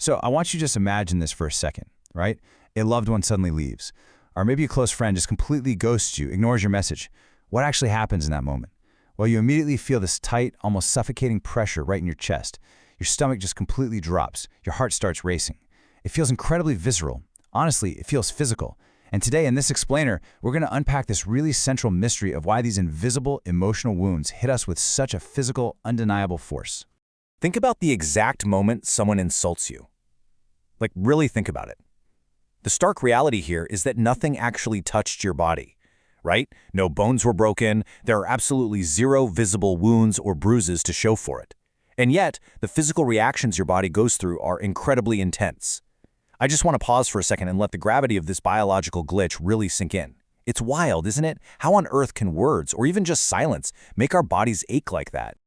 So I want you to just imagine this for a second, right? A loved one suddenly leaves. Or maybe a close friend just completely ghosts you, ignores your message. What actually happens in that moment? Well, you immediately feel this tight, almost suffocating pressure right in your chest. Your stomach just completely drops. Your heart starts racing. It feels incredibly visceral. Honestly, it feels physical. And today in this explainer, we're going to unpack this really central mystery of why these invisible emotional wounds hit us with such a physical, undeniable force. Think about the exact moment someone insults you. Like, really think about it. The stark reality here is that nothing actually touched your body, right? No bones were broken, there are absolutely zero visible wounds or bruises to show for it. And yet, the physical reactions your body goes through are incredibly intense. I just want to pause for a second and let the gravity of this biological glitch really sink in. It's wild, isn't it? How on earth can words, or even just silence, make our bodies ache like that?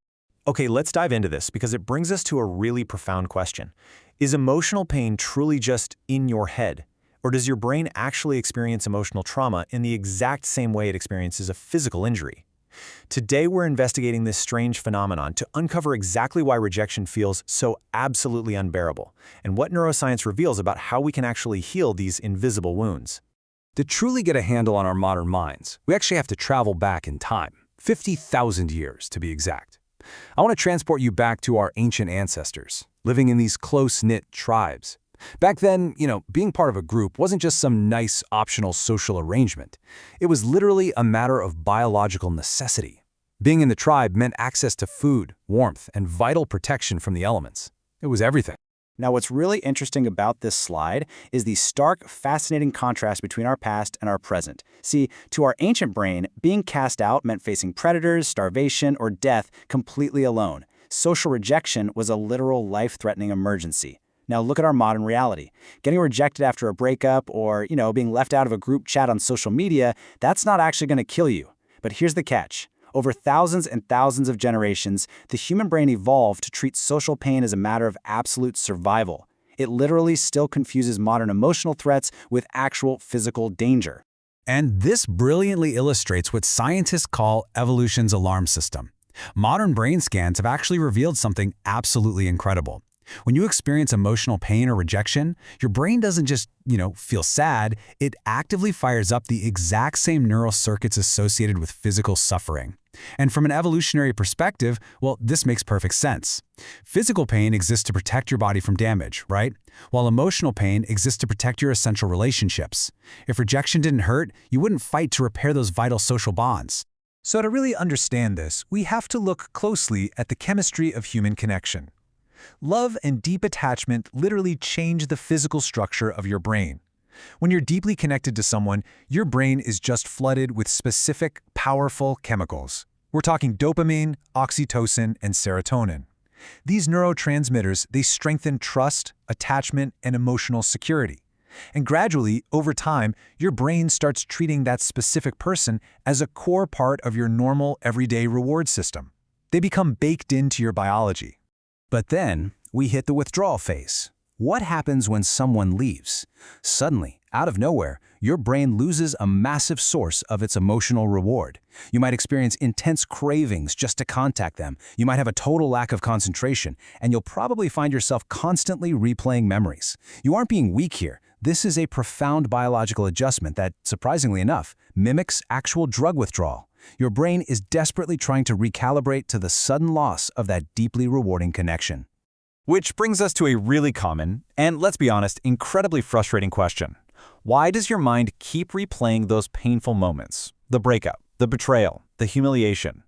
Okay, let's dive into this because it brings us to a really profound question. Is emotional pain truly just in your head? Or does your brain actually experience emotional trauma in the exact same way it experiences a physical injury? Today, we're investigating this strange phenomenon to uncover exactly why rejection feels so absolutely unbearable, and what neuroscience reveals about how we can actually heal these invisible wounds. To truly get a handle on our modern minds, we actually have to travel back in time, 50,000 years to be exact. I want to transport you back to our ancient ancestors, living in these close-knit tribes. Back then, being part of a group wasn't just some nice optional social arrangement. It was literally a matter of biological necessity. Being in the tribe meant access to food, warmth, and vital protection from the elements. It was everything. Now, what's really interesting about this slide is the stark, fascinating contrast between our past and our present. See, to our ancient brain, being cast out meant facing predators, starvation, or death completely alone. Social rejection was a literal life-threatening emergency. Now look at our modern reality. Getting rejected after a breakup or, being left out of a group chat on social media, that's not actually going to kill you. But here's the catch. Over thousands and thousands of generations, the human brain evolved to treat social pain as a matter of absolute survival. It literally still confuses modern emotional threats with actual physical danger. And this brilliantly illustrates what scientists call evolution's alarm system. Modern brain scans have actually revealed something absolutely incredible. When you experience emotional pain or rejection, your brain doesn't just, feel sad, it actively fires up the exact same neural circuits associated with physical suffering. And from an evolutionary perspective, well, this makes perfect sense. Physical pain exists to protect your body from damage, right? While emotional pain exists to protect your essential relationships. If rejection didn't hurt, you wouldn't fight to repair those vital social bonds. So to really understand this, we have to look closely at the chemistry of human connection. Love and deep attachment literally change the physical structure of your brain. When you're deeply connected to someone, your brain is just flooded with specific, powerful chemicals. We're talking dopamine, oxytocin, and serotonin. These neurotransmitters, they strengthen trust, attachment, and emotional security. And gradually, over time, your brain starts treating that specific person as a core part of your normal, everyday reward system. They become baked into your biology. But then, we hit the withdrawal phase. What happens when someone leaves? Suddenly, out of nowhere, your brain loses a massive source of its emotional reward. You might experience intense cravings just to contact them. You might have a total lack of concentration, and you'll probably find yourself constantly replaying memories. You aren't being weak here. This is a profound biological adjustment that, surprisingly enough, mimics actual drug withdrawal. Your brain is desperately trying to recalibrate to the sudden loss of that deeply rewarding connection. Which brings us to a really common, and let's be honest, incredibly frustrating question. Why does your mind keep replaying those painful moments? The breakup, the betrayal, the humiliation.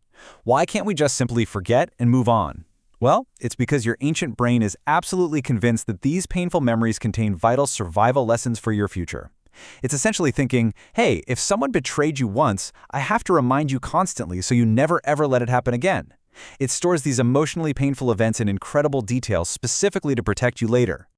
Why can't we just simply forget and move on? Well, it's because your ancient brain is absolutely convinced that these painful memories contain vital survival lessons for your future. It's essentially thinking, hey, if someone betrayed you once, I have to remind you constantly so you never ever let it happen again. It stores these emotionally painful events in incredible detail specifically to protect you later.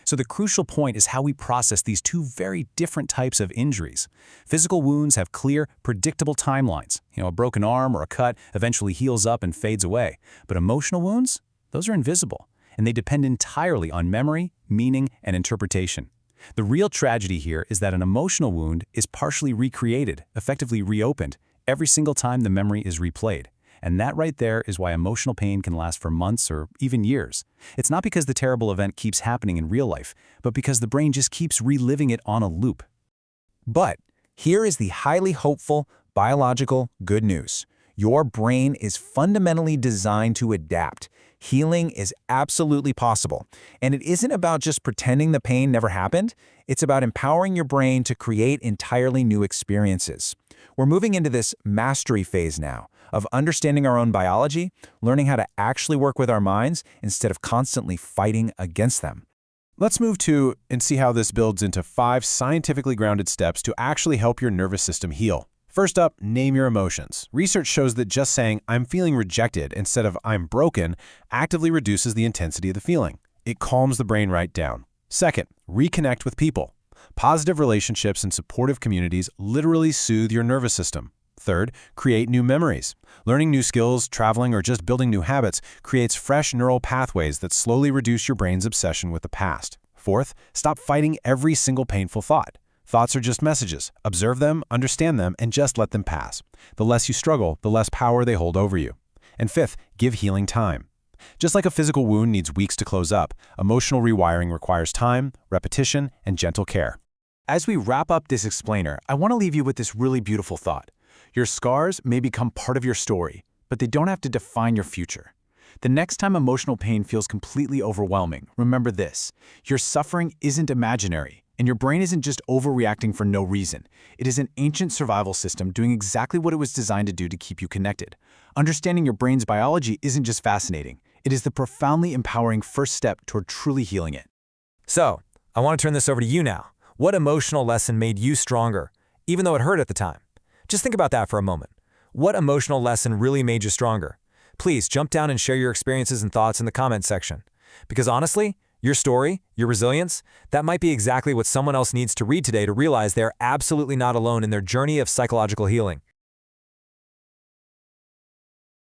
So the crucial point is how we process these two very different types of injuries. Physical wounds have clear, predictable timelines. A broken arm or a cut eventually heals up and fades away. But emotional wounds? Those are invisible, and they depend entirely on memory, meaning, and interpretation. The real tragedy here is that an emotional wound is partially recreated, effectively reopened, every single time the memory is replayed. And that right there is why emotional pain can last for months or even years. It's not because the terrible event keeps happening in real life, but because the brain just keeps reliving it on a loop. But here is the highly hopeful, biological good news. Your brain is fundamentally designed to adapt. Healing is absolutely possible. And it isn't about just pretending the pain never happened. It's about empowering your brain to create entirely new experiences. We're moving into this mastery phase now of understanding our own biology, learning how to actually work with our minds instead of constantly fighting against them. Let's move to and see how this builds into 5 scientifically grounded steps to actually help your nervous system heal. First up, name your emotions. Research shows that just saying, "I'm feeling rejected," instead of "I'm broken," actively reduces the intensity of the feeling. It calms the brain right down. Second, reconnect with people. Positive relationships and supportive communities literally soothe your nervous system. Third, create new memories. Learning new skills, traveling, or just building new habits creates fresh neural pathways that slowly reduce your brain's obsession with the past. Fourth, stop fighting every single painful thought. Thoughts are just messages. Observe them, understand them, and just let them pass. The less you struggle, the less power they hold over you. And fifth, give healing time. Just like a physical wound needs weeks to close up, emotional rewiring requires time, repetition, and gentle care. As we wrap up this explainer, I want to leave you with this really beautiful thought. Your scars may become part of your story, but they don't have to define your future. The next time emotional pain feels completely overwhelming, remember this: your suffering isn't imaginary, and your brain isn't just overreacting for no reason. It is an ancient survival system doing exactly what it was designed to do to keep you connected. Understanding your brain's biology isn't just fascinating, it is the profoundly empowering first step toward truly healing it. So, I want to turn this over to you now. What emotional lesson made you stronger, even though it hurt at the time? Just think about that for a moment. What emotional lesson really made you stronger? Please jump down and share your experiences and thoughts in the comments section. Because honestly, your story, your resilience, that might be exactly what someone else needs to read today to realize they're absolutely not alone in their journey of psychological healing.